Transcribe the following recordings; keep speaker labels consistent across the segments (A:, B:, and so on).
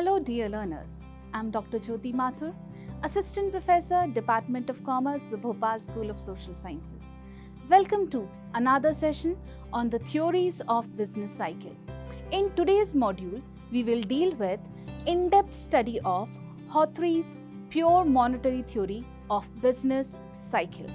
A: Hello dear learners, I'm Dr. Jyoti Mathur, Assistant Professor, Department of Commerce, the Bhopal School of Social Sciences. Welcome to another session on the theories of business cycle. In today's module, we will deal with in-depth study of Hawtrey's pure monetary theory of business cycle.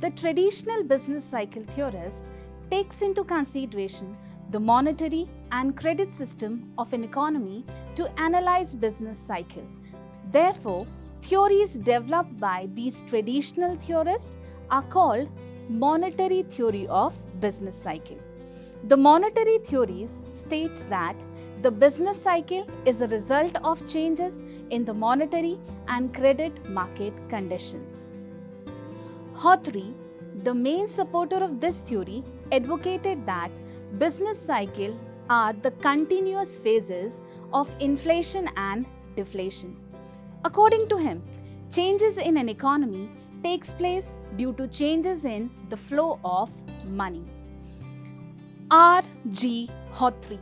A: The traditional business cycle theorist takes into consideration the monetary and credit system of an economy to analyze business cycle. Therefore, theories developed by these traditional theorists are called monetary theory of business cycle. The monetary theories states that the business cycle is a result of changes in the monetary and credit market conditions. Hawtrey, the main supporter of this theory, advocated that business cycle are the continuous phases of inflation and deflation. According to him, changes in an economy takes place due to changes in the flow of money. R.G. Hawtrey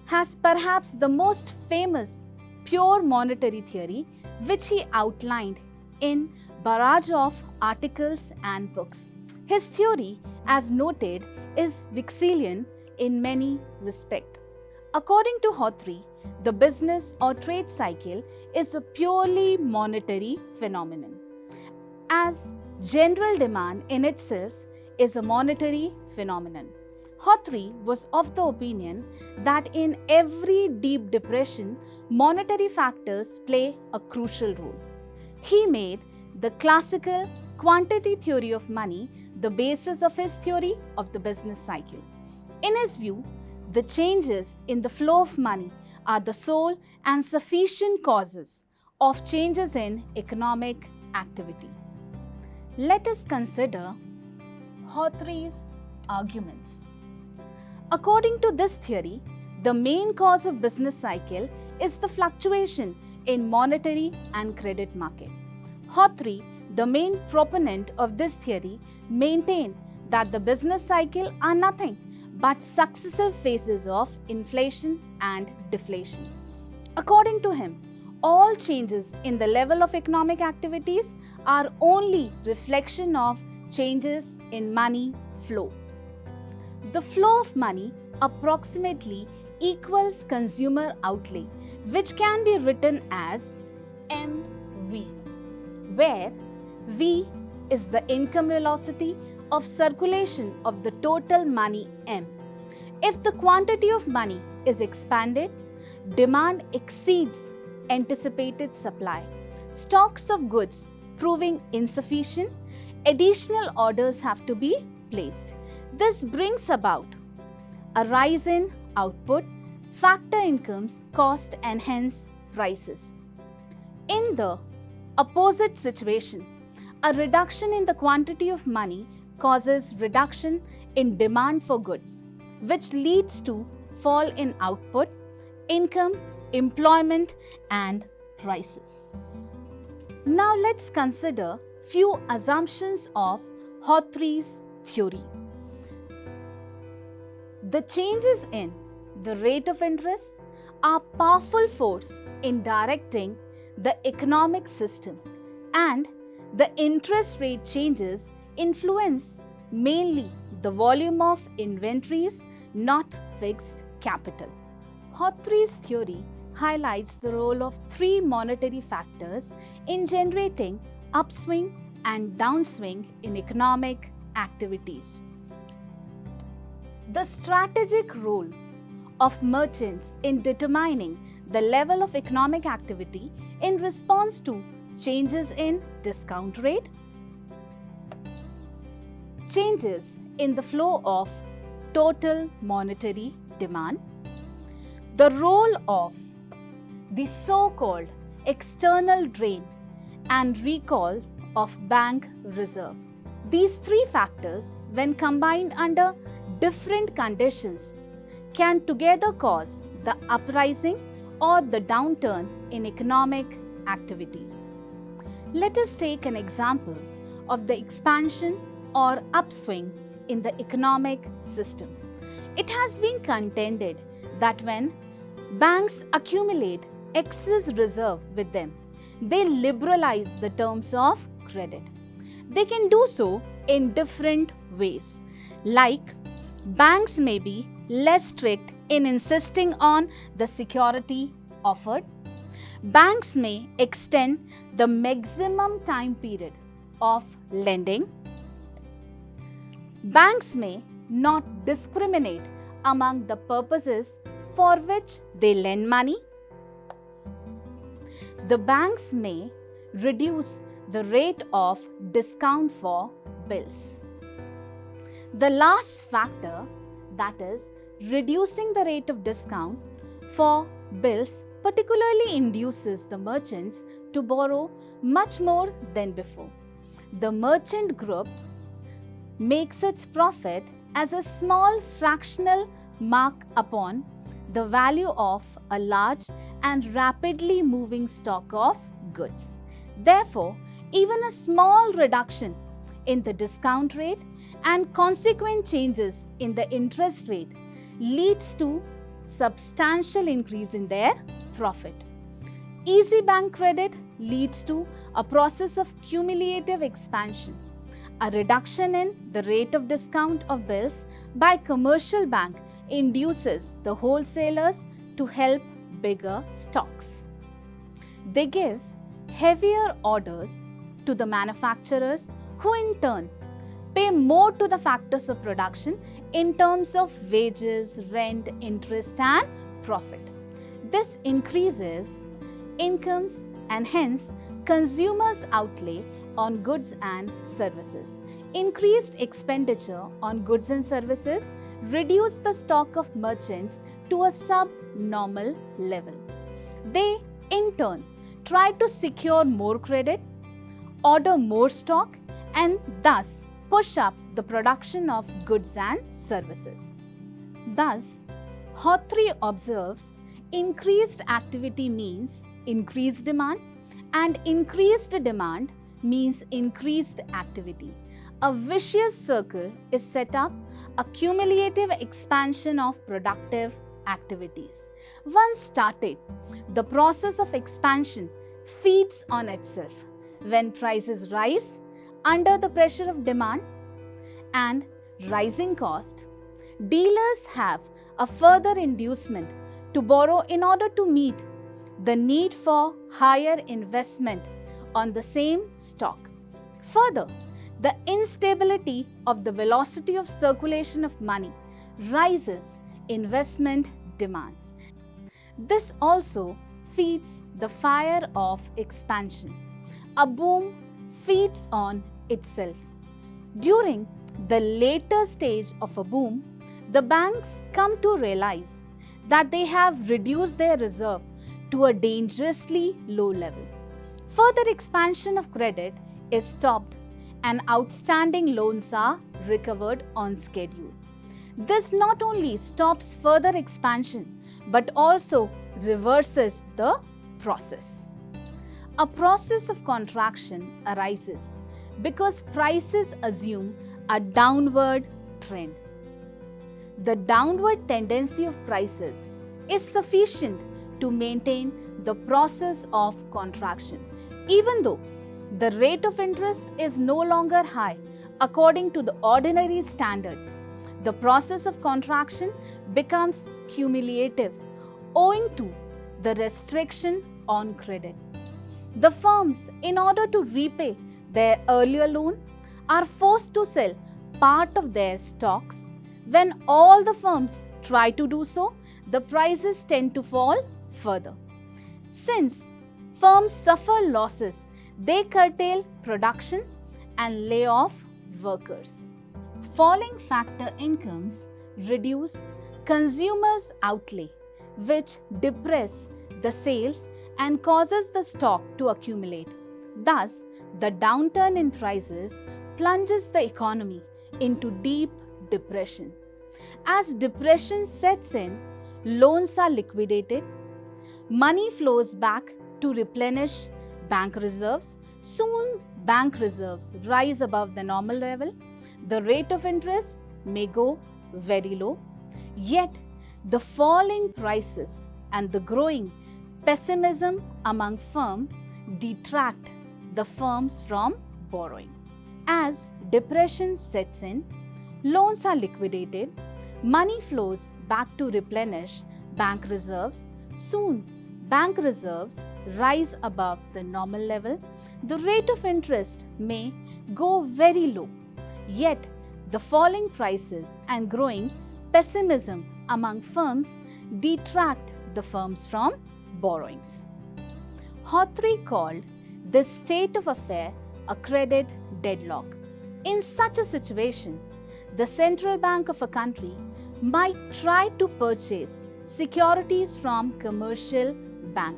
A: has perhaps the most famous pure monetary theory, which he outlined in barrage of articles and books. His theory, as noted, is Wickselian in many respects. According to Hawtrey, the business or trade cycle is a purely monetary phenomenon, as general demand in itself is a monetary phenomenon. Hawtrey was of the opinion that in every deep depression, monetary factors play a crucial role. He made the classical quantity theory of money the basis of his theory of the business cycle. In his view, the changes in the flow of money are the sole and sufficient causes of changes in economic activity. Let us consider Hawtrey's arguments. According to this theory, the main cause of business cycle is the fluctuation in monetary and credit market. Hawtrey, the main proponent of this theory, maintained that the business cycle are nothing but successive phases of inflation and deflation. According to him, all changes in the level of economic activities are only reflection of changes in money flow. The flow of money approximately equals consumer outlay, which can be written as MV, where V is the income velocity of circulation of the total money M. If the quantity of money is expanded, demand exceeds anticipated supply. Stocks of goods proving insufficient, additional orders have to be placed. This brings about a rise in output, factor incomes, cost, and hence prices. In the opposite situation, a reduction in the quantity of money causes reduction in demand for goods, which leads to fall in output, income, employment, and prices. Now let's consider few assumptions of Hawtrey's theory. The changes in the rate of interest are powerful force in directing the economic system, and the interest rate changes influence mainly the volume of inventories, not fixed capital. Hawtrey's theory highlights the role of three monetary factors in generating upswing and downswing in economic activities. The strategic role of merchants in determining the level of economic activity in response to changes in discount rate, changes in the flow of total monetary demand, the role of the so-called external drain and recall of bank reserve. These three factors, when combined under different conditions, can together cause the uprising or the downturn in economic activities. Let us take an example of the expansion or upswing in the economic system. It has been contended that when banks accumulate excess reserve with them. They liberalize the terms of credit. They can do so in different ways, like banks may be less strict in insisting on the security offered. Banks may extend the maximum time period of lending. Banks may not discriminate among the purposes for which they lend money. The banks may reduce the rate of discount for bills. The last factor, that is, reducing the rate of discount for bills, particularly induces the merchants to borrow much more than before. The merchant group makes its profit as a small fractional mark upon the value of a large and rapidly moving stock of goods. Therefore, even a small reduction in the discount rate and consequent changes in the interest rate leads to substantial increase in their profit. Easy bank credit leads to a process of cumulative expansion. A reduction in the rate of discount of bills by commercial bank induces the wholesalers to help bigger stocks. They give heavier orders to the manufacturers, who in turn pay more to the factors of production in terms of wages, rent, interest and profit. This increases incomes and hence consumers' outlay on goods and services. Increased expenditure on goods and services reduce the stock of merchants to a subnormal level. They, in turn, try to secure more credit, order more stock, and thus push up the production of goods and services. Thus, Hawtrey observes increased activity means increased demand, and increased demand means increased activity. A vicious circle is set up, a cumulative expansion of productive activities. Once started, the process of expansion feeds on itself. When prices rise under the pressure of demand and rising cost, dealers have a further inducement to borrow in order to meet the need for higher investment on the same stock. Further, the instability of the velocity of circulation of money rises investment demands. This also feeds the fire of expansion. A boom feeds on itself. During the later stage of a boom, the banks come to realize that they have reduced their reserve to a dangerously low level. Further expansion of credit is stopped and outstanding loans are recovered on schedule. This not only stops further expansion but also reverses the process. A process of contraction arises because prices assume a downward trend. The downward tendency of prices is sufficient to maintain the process of contraction, even though the rate of interest is no longer high according to the ordinary standards. The process of contraction becomes cumulative owing to the restriction on credit. The firms, in order to repay their earlier loan, are forced to sell part of their stocks. When all the firms try to do so, the prices tend to fall further. Since firms suffer losses, they curtail production and lay off workers. Falling factor incomes reduce consumers' outlay, which depress the sales and causes the stock to accumulate. Thus, the downturn in prices plunges the economy into deep depression. As depression sets in, loans are liquidated, money flows back to replenish bank reserves. Soon, bank reserves rise above the normal level. The rate of interest may go very low. Yet, the falling prices and the growing pessimism among firms detract the firms from borrowing. As depression sets in, loans are liquidated, money flows back to replenish bank reserves. Soon, bank reserves rise above the normal level. The rate of interest may go very low. Yet, the falling prices and growing pessimism among firms detract the firms from borrowings. Hawtrey called this state of affair a credit deadlock. In such a situation, the central bank of a country might try to purchase securities from commercial bank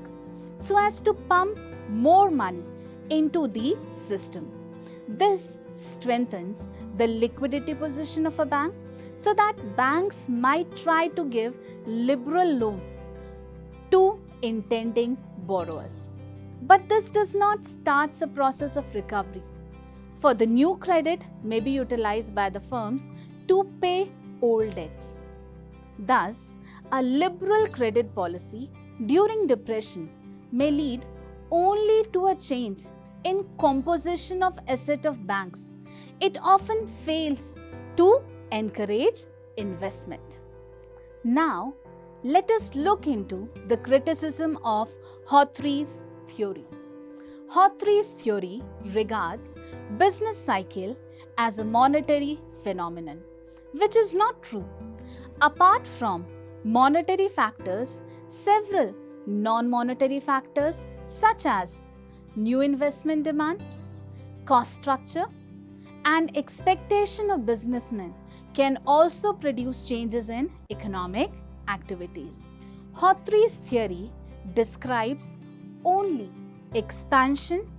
A: so as to pump more money into the system. This strengthens the liquidity position of a bank so that banks might try to give liberal loan to intending borrowers. But this does not start a process of recovery, for the new credit may be utilized by the firms to pay old debts. Thus, a liberal credit policy during depression may lead only to a change in composition of asset of banks. It often fails to encourage investment. Now, let us look into the criticism of Hawtrey's theory. Hawtrey's theory regards business cycle as a monetary phenomenon, which is not true. Apart from monetary factors, several non-monetary factors such as new investment demand, cost structure, and expectation of businessmen can also produce changes in economic activities. Hawtrey's theory describes only expansion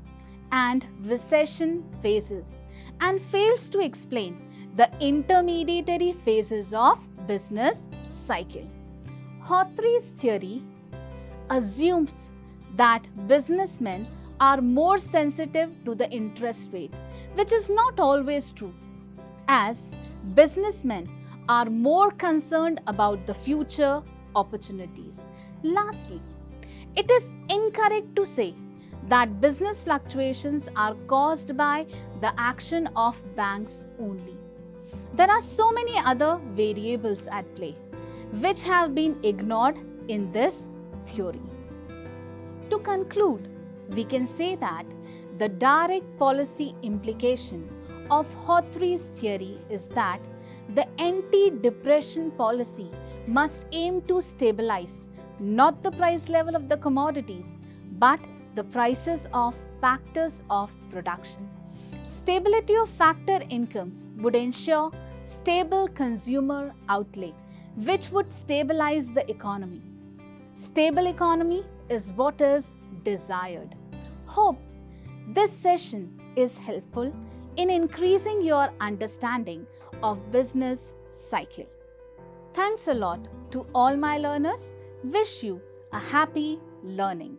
A: and recession phases and fails to explain the intermediary phases of business cycle. Hawtrey's theory assumes that businessmen are more sensitive to the interest rate, which is not always true, as businessmen are more concerned about the future opportunities. Lastly, it is incorrect to say that business fluctuations are caused by the action of banks only. There are so many other variables at play which have been ignored in this theory. To conclude, we can say that the direct policy implication of Hawtrey's theory is that the anti-depression policy must aim to stabilize not the price level of the commodities, but the prices of factors of production. Stability of factor incomes would ensure stable consumer outlay, which would stabilize the economy. Stable economy is what is desired. Hope this session is helpful in increasing your understanding of business cycle. Thanks a lot to all my learners. Wish you a happy learning.